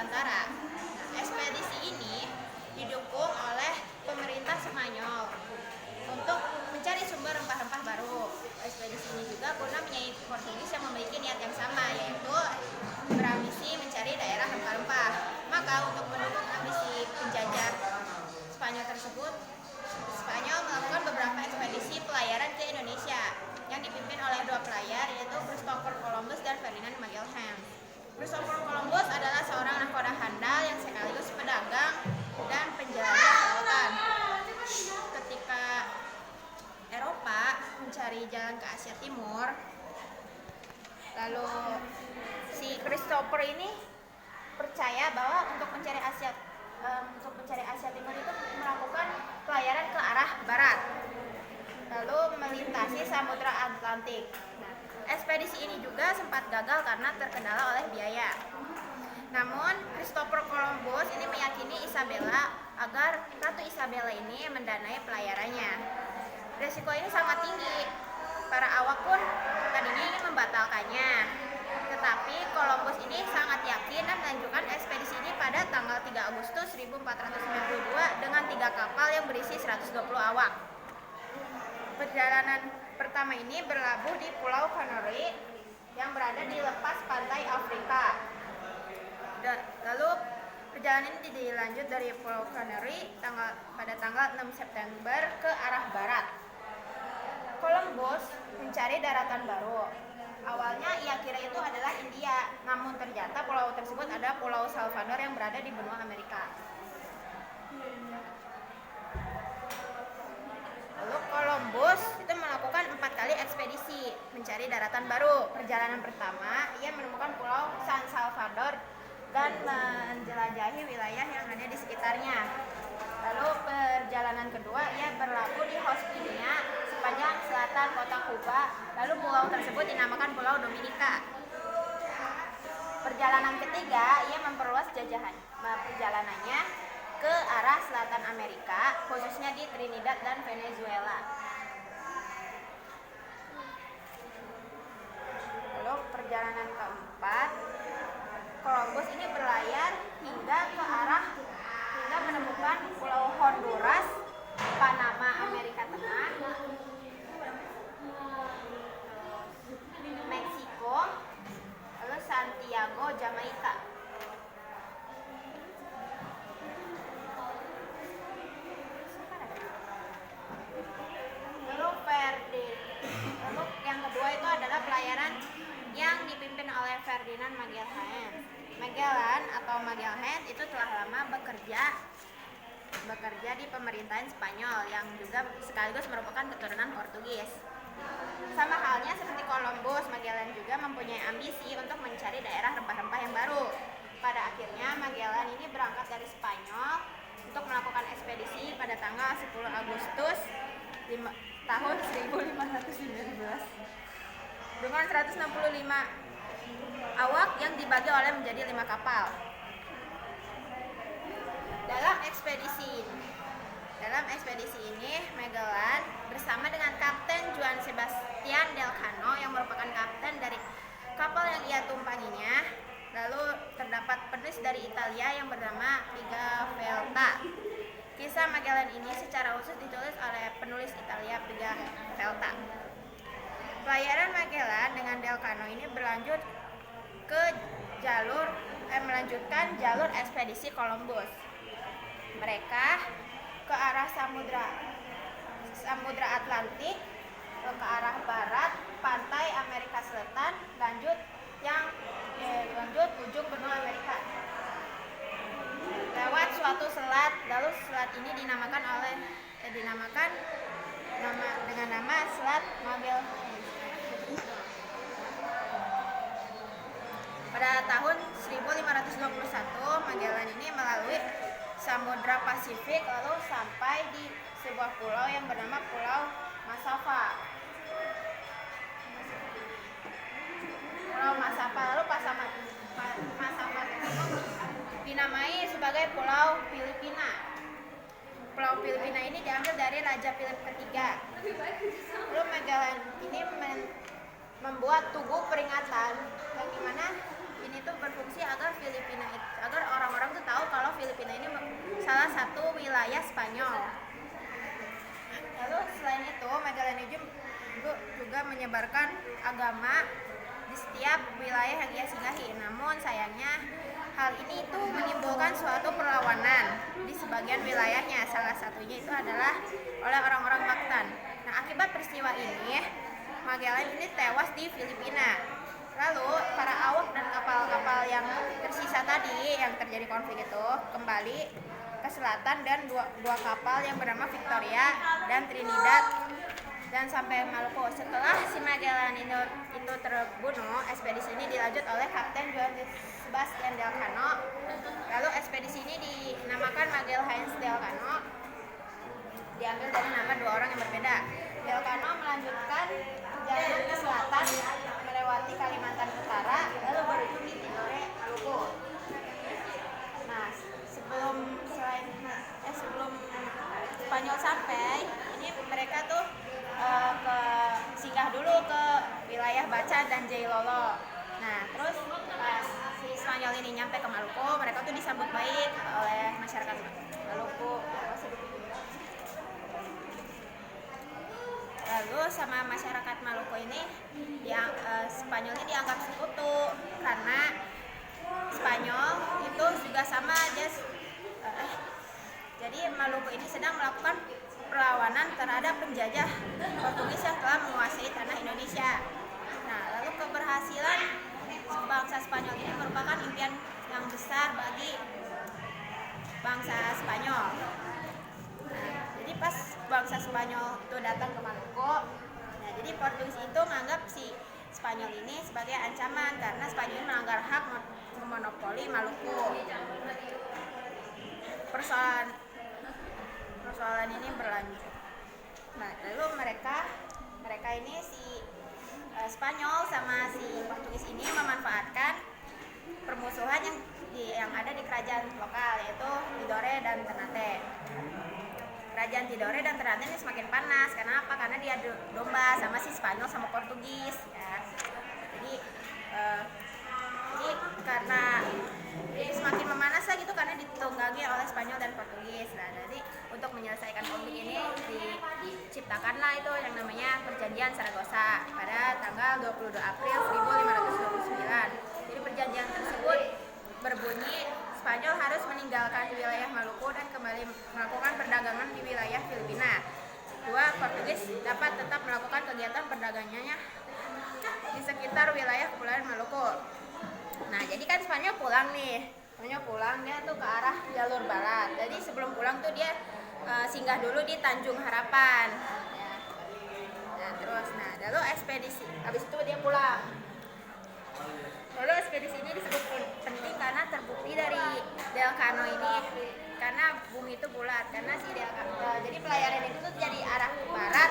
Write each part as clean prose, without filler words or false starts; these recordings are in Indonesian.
Nusantara. Nah, ekspedisi ini didukung oleh pemerintah Spanyol untuk mencari sumber rempah-rempah baru. Ekspedisi ini juga guna menyaingi Portugis yang memiliki niat yang sama, yaitu berambisi mencari daerah rempah-rempah. Maka untuk mendukung ambisi penjajah Spanyol tersebut, Spanyol melakukan beberapa ekspedisi pelayaran ke Indonesia yang dipimpin oleh dua pelayar, yaitu Christopher Columbus dan Ferdinand Magellan. Christopher Columbus adalah seorang nahkoda handal yang sekaligus pedagang dan penjelajah lautan. Ketika Eropa mencari jalan ke Asia Timur, lalu si Christopher ini percaya bahwa untuk mencari Asia Timur itu melakukan pelayaran ke arah barat, lalu melintasi Samudra Atlantik. Ekspedisi ini juga sempat gagal karena terkendala oleh biaya. Namun Christopher Columbus ini meyakini Isabella agar Ratu Isabella ini mendanai pelayarannya. Resiko ini sangat tinggi. Para awak pun tadinya ingin membatalkannya. Tetapi Columbus ini sangat yakin dan melanjutkan ekspedisi ini pada tanggal 3 Agustus 1492 dengan 3 kapal yang berisi 120 awak. Perjalanan pertama ini berlabuh di Pulau Canary yang berada di lepas pantai Afrika. Lalu perjalanan ini dilanjut dari Pulau Canary pada tanggal 6 September ke arah barat. Columbus mencari daratan baru. Awalnya ia kira itu adalah India, namun ternyata pulau tersebut ada Pulau Salvador yang berada di benua Amerika. Lalu Columbus itu melakukan 4 kali ekspedisi mencari daratan baru. Perjalanan pertama, ia menemukan Pulau San Salvador dan menjelajahi wilayah yang ada di sekitarnya. Lalu perjalanan kedua, ia berlabuh di Hospinia sepanjang selatan kota Kuba. Lalu pulau tersebut dinamakan Pulau Dominika. Perjalanan ketiga, ia memperluas perjalanannya ke arah selatan Amerika, khususnya di Trinidad dan Venezuela. Lalu perjalanan keempat, Columbus ini berlayar hingga menemukan Pulau Honduras, Panama, Amerika Tengah, Meksiko, lalu Santiago, Jamaika. Lalu yang kedua itu adalah pelayaran yang dipimpin oleh Ferdinand Magellan. Magellan itu telah lama bekerja di pemerintahan Spanyol yang juga sekaligus merupakan keturunan Portugis. Sama halnya seperti Columbus, Magellan juga mempunyai ambisi untuk mencari daerah rempah-rempah yang baru. Pada akhirnya Magellan ini berangkat dari Spanyol untuk melakukan ekspedisi pada tanggal 10 Agustus tahun 1519 dengan 165 awak yang dibagi oleh menjadi 5 kapal. Dalam ekspedisi ini Magellan bersama dengan Kapten Juan Sebastian Elcano yang merupakan kapten dari kapal yang ia tumpanginya. Lalu terdapat penulis dari Italia yang bernama Pigafetta. Kisah Magellan ini secara khusus ditulis oleh penulis Italia Pigafetta. Pelayaran Magellan dengan Elcano ini melanjutkan jalur ekspedisi Columbus. Mereka ke arah Samudra Atlantik, ke arah barat, pantai Amerika Selatan, lanjut ujung benua Amerika. Lewat suatu selat, lalu selat ini dinamakan dengan nama Selat Magellan. Pada tahun 1521, Magellan ini melalui Samudra Pasifik lalu sampai di sebuah pulau yang bernama Pulau Massawa. Lalu Massawa tersebut dinamai sebagai Pulau Filipina. Pulau Filipina ini diambil dari Raja Philip III. Lalu Magellan ini membuat tugu peringatan yang dimana ini tuh berfungsi agar satu wilayah Spanyol. Lalu selain itu Magellanism juga menyebarkan agama di setiap wilayah yang ia singgahi. Namun sayangnya hal ini itu menimbulkan suatu perlawanan di sebagian wilayahnya. Salah satunya itu adalah oleh orang-orang Mactan. Nah, akibat peristiwa ini Magellan ini tewas di Filipina. Lalu para awak dan kapal-kapal yang tersisa tadi yang terjadi konflik itu kembali ke selatan dan dua kapal yang bernama Victoria dan Trinidad dan sampai Maluku. Setelah si Magellan itu terbunuh, ekspedisi ini dilanjut oleh Kapten Juan Sebastian del Cano. Lalu ekspedisi ini dinamakan Magallanes del Cano, diambil dari nama dua orang yang berbeda. Del Cano melanjutkan jalur ke selatan melewati Kalimantan Utara lalu berujung di Tidore, Maluku. Nah, sebelum Spanyol sampai, ini mereka tuh singgah dulu ke wilayah Bacan dan Jailolo. Nah, terus si Spanyol ini nyampe ke Maluku, mereka tuh disambut baik oleh masyarakat Maluku. Lalu sama masyarakat Maluku ini Spanyolnya dianggap sekutu karena Spanyol itu juga sama aja. Jadi Maluku ini sedang melakukan perlawanan terhadap penjajah Portugis yang telah menguasai tanah Indonesia. Nah, lalu keberhasilan bangsa Spanyol ini merupakan impian yang besar bagi bangsa Spanyol. Nah, jadi pas bangsa Spanyol itu datang ke Maluku, nah jadi Portugis itu menganggap si Spanyol ini sebagai ancaman karena Spanyol melanggar hak memonopoli Maluku. Persoalan ini berlanjut. Nah, lalu mereka ini si Spanyol sama si Portugis ini memanfaatkan permusuhan yang ada di kerajaan lokal, yaitu Tidore dan Ternate. Kerajaan Tidore dan Ternate ini semakin panas. Karena apa? Karena dia domba sama si Spanyol sama Portugis. Ya. Jadi karena semakin memanas lah gitu karena ditunggangi oleh Spanyol dan Portugis. Nah, jadi untuk menyelesaikan konflik ini diciptakanlah itu yang namanya Perjanjian Saragossa pada tanggal 22 April 1529. Jadi perjanjian tersebut berbunyi Spanyol harus meninggalkan wilayah Maluku dan kembali melakukan perdagangan di wilayah Filipina. Portugis dapat tetap melakukan kegiatan perdagangannya di sekitar wilayah Kepulauan Maluku. Nah, jadi kan Spanyol pulang nih. Dia tuh ke arah jalur barat. Jadi sebelum pulang tuh dia singgah dulu di Tanjung Harapan. Ya. Lalu ekspedisi. Habis itu dia pulang. Lalu ekspedisi ini disebut penting karena terbukti dari Del Cano ini karena bumi itu bulat karena si Del Cano. Jadi pelayaran itu tuh jadi arah barat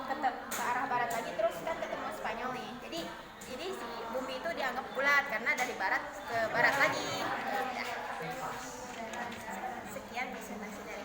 ke arah barat lagi terus kan ketemu Spanyol nih. Jadi si bumi itu dianggap bulat karena dari barat ke barat lagi. Sekian presentasi dari